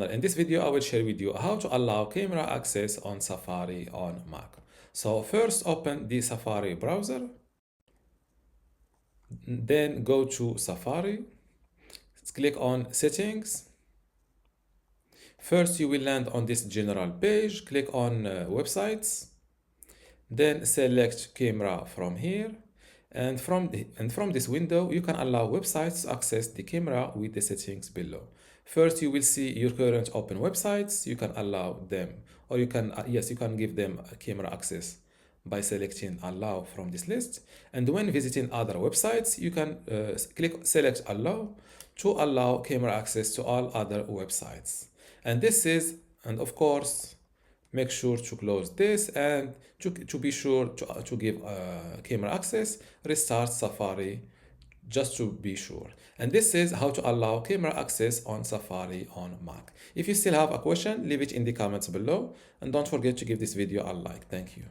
In this video, I will share with you how to allow camera access on Safari on Mac. So first open the Safari browser, then go to Safari, click on Settings. First, you will land on this general page, click on Websites, then select Camera from here. And from this window, you can allow websites to access the camera with the settings below. First, you will see your current open websites. You can allow them, or you can you can give them camera access by selecting allow from this list. And when visiting other websites, you can select allow to allow camera access to all other websites. And of course, make sure to close this, and to be sure to give camera access, restart Safari just to be sure. And this is how to allow camera access on Safari on Mac. If you still have a question, leave it in the comments below, and don't forget to give this video a like. Thank you.